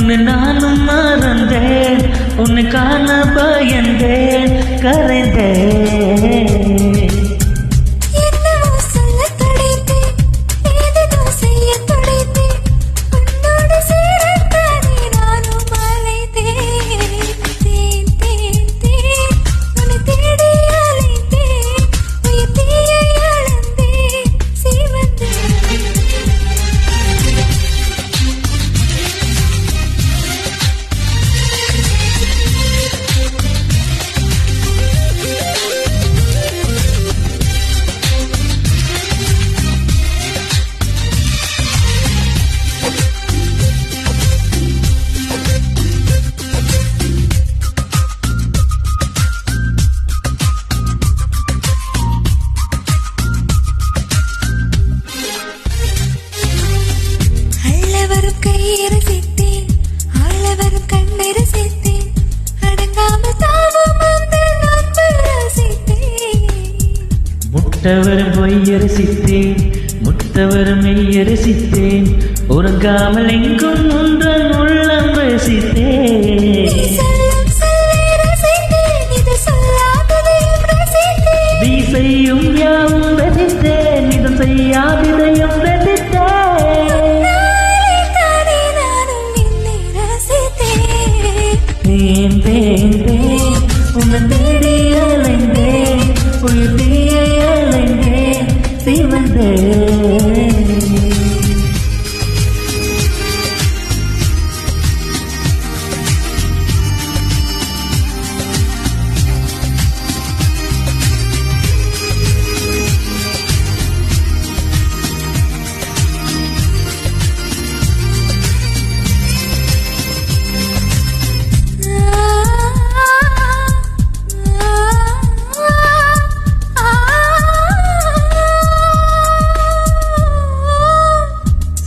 உன்னை நானும் மறந்தேன், உன்னை காண பயந்தேன், கரைந்தேன். முட்டவரும் பொய்யரசித்தேன், முத்தவரும் மெய்யரசித்தேன், உறங்காமல் எங்கும் உந்தன் உள்ளம் ரசித்தேன். நீ செய்யும் யாவும் ரசித்தேன், இது செய்யாதிதையும் ரசித்தேன். தேன் தேன் தேன் உன்னை தேடி அலைந்தேன், உயிர் தீயை அலைந்தேன், சிவந்தேன்.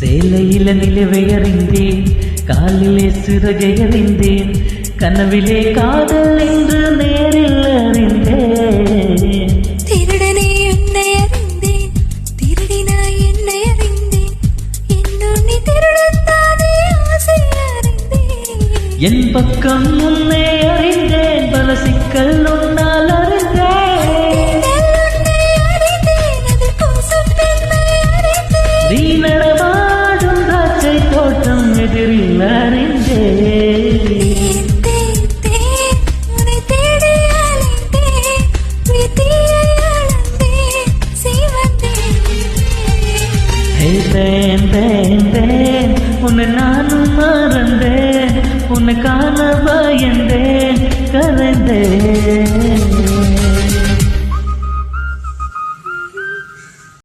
சேலையில நிலவை அறிந்தேன், காலிலே சிறகை அறிந்தேன், கனவிலே காதல் என்று நேரில் அறிந்தேன். திருடனே உன்னை அறிந்தேன், திருடினாய் என்னை அறிந்தேன், என்னுண்ணி திருடத்தானே ஆசை அறிந்தேன். என் பக்கம் உன்னை அறிந்தேன், பல சிக்கல் உன்னால் அறிந்தேன். நீ நடமாடும் காற்றை தோட்டம் எதிரில் அறிந்தேன். தேன் தேன் தேன் உன்னை நானும் மறந்தேன், உன்னை காண பயந்தேன், கரைந்தேன்.